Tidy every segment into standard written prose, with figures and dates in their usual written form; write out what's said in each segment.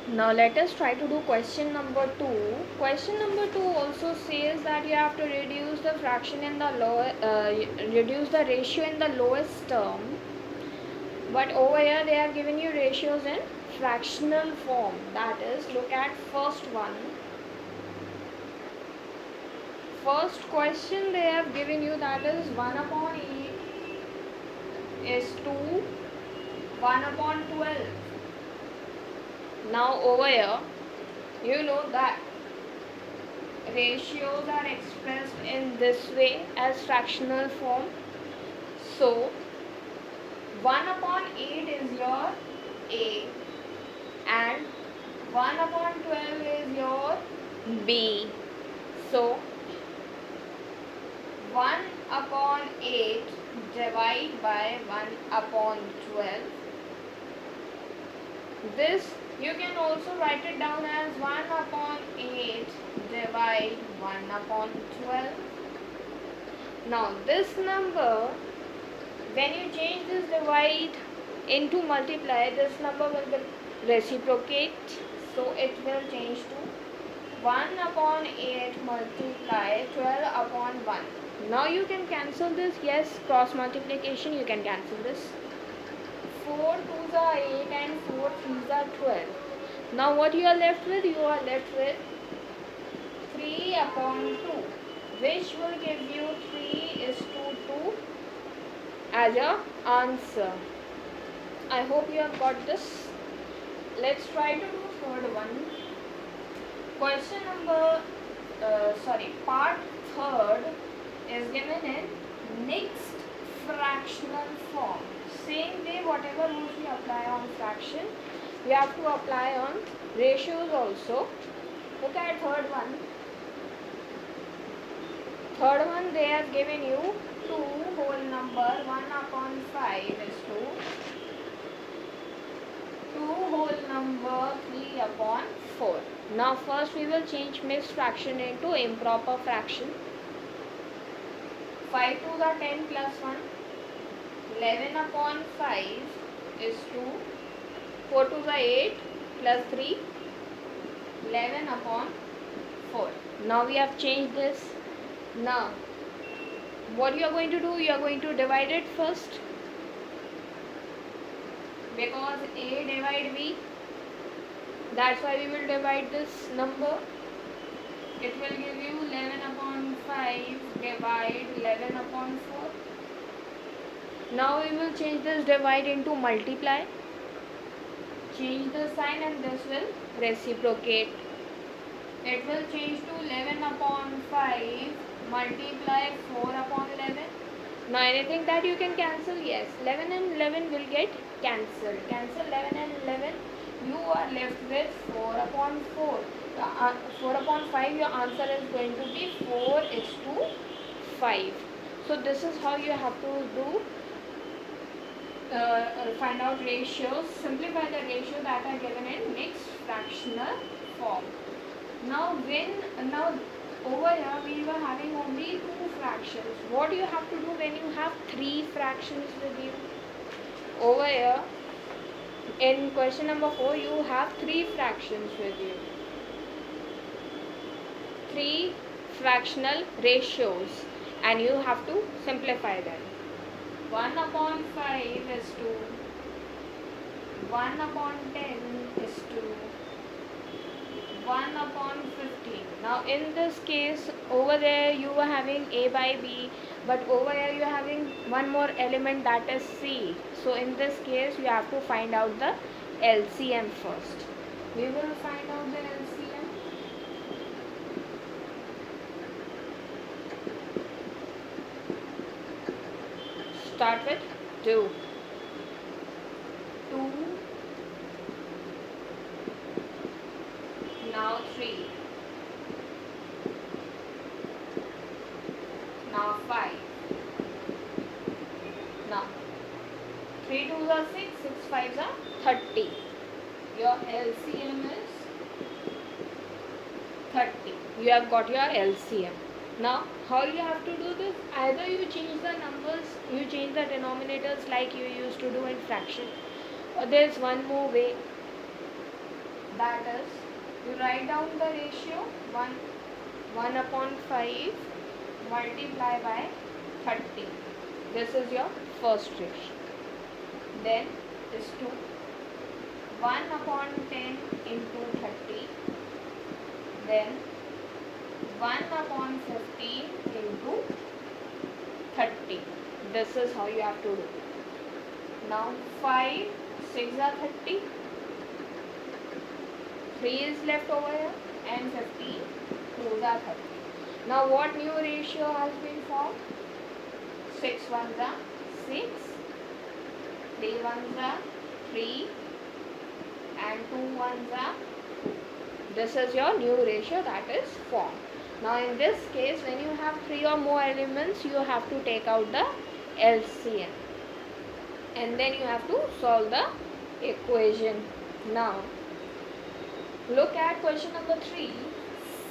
Now let us try to do question number 2. Question number 2 also says that you have to reduce the fraction in the reduce the ratio in the lowest term. But over here they have given you ratios in fractional form. That is, look at first one. First question they have given you, that is 1 upon 8 is to 1 upon 12. Now over here, you know that ratios are expressed in this way as fractional form. So 1 upon 8 is your A and 1 upon 12 is your B. So 1 upon 8 divide by 1 upon 12. This you can also write it down as 1 upon 8 divide 1 upon 12. Now this number, when you change this divide into multiply, this number will reciprocate. So it will change to 1 upon 8 multiply 12 upon 1. Now you can cancel this. Yes, cross multiplication, you can cancel this. 4 2s are 8 and 4 3s are 12. Now what you are left with? You are left with 3 upon 2, which will give you 3 is to 2 as your answer. I hope you have got this. Let's try to do third one. Question number, part third is given in mixed fractional form. Same way, whatever rules we apply on fraction, we have to apply on ratios also. Look at third one. Third one, they have given you 2 whole number 1 upon 5 is to 2 whole number 3 upon 4. Now first we will change mixed fraction into improper fraction. 5 2s are 10 plus 1. 11 upon 5 is 2. 4 2s are 8 plus 3. 11 upon 4. Now we have changed this. Now what you are going to do? You are going to divide it first, because A divide B. That's why we will divide this number. It will give you 11 upon 5 divide 11 upon 4. Now we will change this divide into multiply. Change the sign and this will reciprocate. It will change to 11 upon 5 multiply 4 upon 11. Now anything that you can cancel? Yes, 11 and 11 will get cancelled. Cancel 11 and 11. You are left with 4 upon 4. 4 upon 5, your answer is going to be 4 is to 5. So this is how you have to do, find out ratios, simplify the ratio that are given in mixed fractional form. Now over here we were having only 2 fractions. What do you have to do when you have 3 fractions with you? Over here in question number 4 you have 3 fractions with you. 3 fractional ratios and you have to simplify them. 1 upon 5 is to 1 upon 10 is to 1 upon 15. Now in this case, over there you were having A by B, but over here you are having one more element, that is C. So in this case you have to find out the LCM first. We will find out the LCM. Start with 2. 2. Now 3. Now 5. Now 3 2s are 6, 6 5s are 30. Your LCM is 30. You have got your LCM. Now how you have to do this? Either you change the numbers, you change the denominators like you used to do in fraction, or there is one more way. that is, you write down the ratio 1/5 multiply by 30. This is your first ratio. Then is to 1/10 into 30. Then 1/15 into 30. This is how you have to do. Now 5, 6 are 30. 3 is left over here and 15, 2 are 30. Now what new ratio has been formed? 6 ones are 6, 3 ones are 3 and 2 ones are 2. This is your new ratio that is formed. Now in this case, when you have 3 or more elements, you have to take out the LCM and then you have to solve the equation. Now look at question number 3.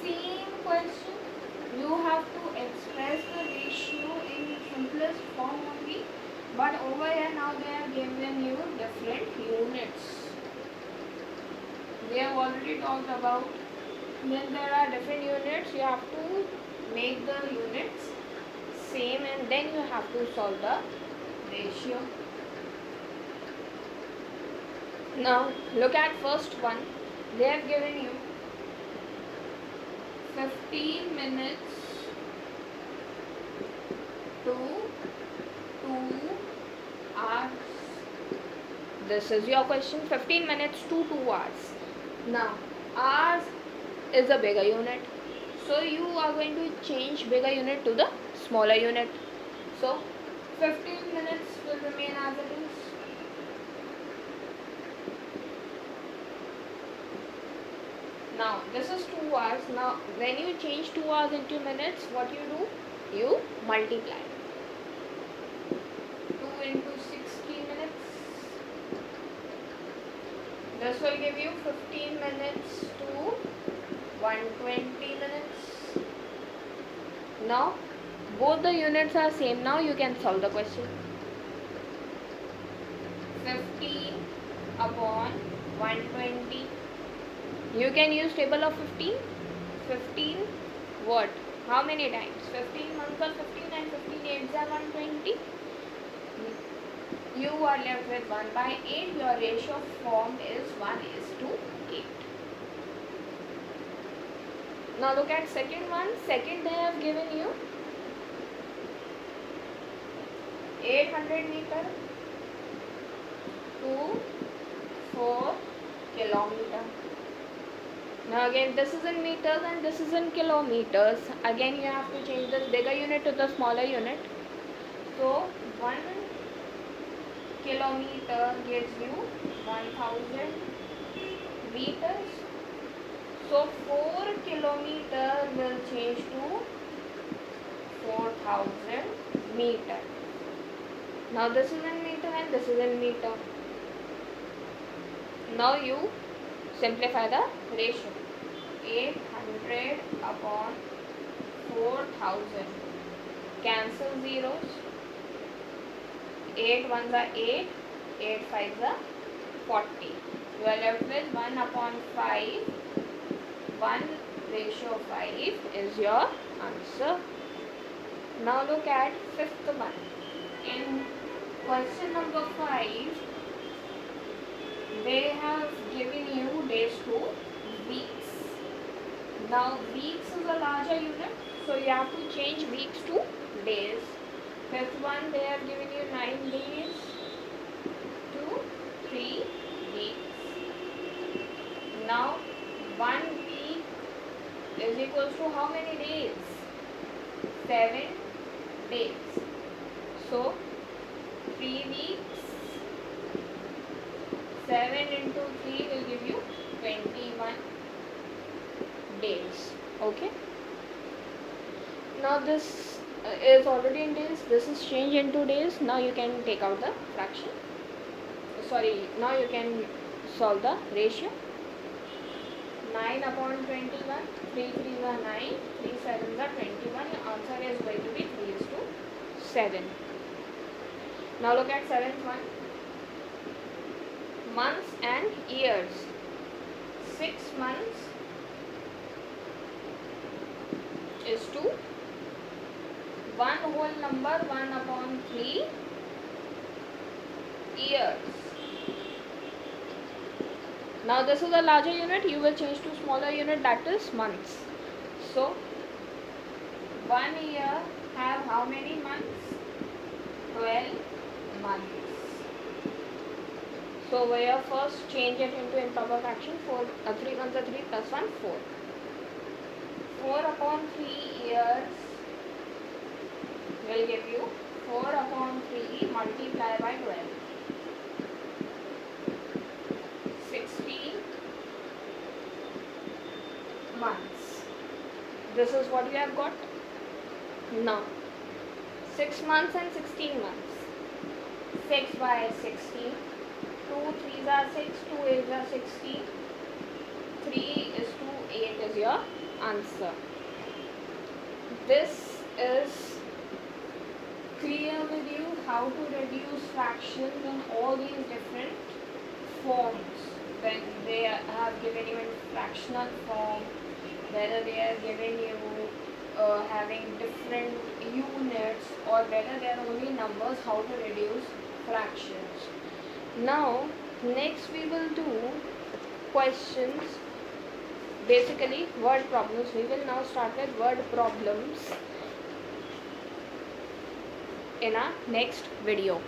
Same question. You have to express the ratio in simplest form only, but over here now they have given you different units. We have already talked about when there are different units, you have to make the units same and then you have to solve the ratio. Now look at first one. They have given you 15 minutes to 2 hours. This is your question. 15 minutes to 2 hours. Now hours is a bigger unit, so you are going to change bigger unit to the smaller unit. So 15 minutes will remain as it is. Now this is 2 hours. Now when you change 2 hours into minutes, what you do? You multiply. 2 into 60 minutes. This will give you 15 minutes to 120 minutes. Now both the units are same. Now you can solve the question. 15 upon 120. You can use table of 15. 15 what? How many times? 15 ones are 15 and 15 eights are 120. You are left with 1/8. Your ratio formed is 1:8. Now look at second one. Second they have given you 800 meter to 4 kilometer. Now again this is in meters and this is in kilometers. Again you have to change this bigger unit to the smaller unit. So 1 kilometer gives you 1000 meters. So 4 kilometer will change to 4000 meter. Now this is in meter and this is in meter. Now you simplify the ratio. 800 upon 4000. Cancel zeros. 8 ones are 8. 8 fives are 40. You are left with 1/5. 1:5 is your answer. Now look at fifth one. In question number 5, they have given you days to weeks. Now weeks is a larger unit, so you have to change weeks to days. Fifth one, they have given you 9 days to 3 weeks. Now 1 week is equals to how many days? 7 days. So 3 weeks, 7 into 3 will give you 21 days. Okay. Now this is already in days. This is changed into days. Now you can take out the fraction. Sorry. Now you can solve the ratio. 9 upon 21. 3 3s are 9. 3 7s are 21. Your answer is going to be 3:7. Now look at seventh one. Months and years. 6 months is to 1 whole number 1 upon 3 years. Now this is a larger unit, you will change to smaller unit, that is months. So 1 year have how many months? 12 months. So we are first change it into improper fraction. 3 1s are 3 plus 1 4. 4 upon 3 years will give you 4 upon 3 multiplied by 12. 60 months. This is what you have got. Now 6 months and 16 months. 6 by 16. 2 3s are 6, 2 8s are 16. 3 is to 8 is your answer. This is clear with you how to reduce fractions in all these different forms. When they have given you in fractional form, whether they are giving you having different units, or whether they are only numbers, how to reduce fractions. Now next we will do questions, basically word problems. We will now start with word problems in our next video.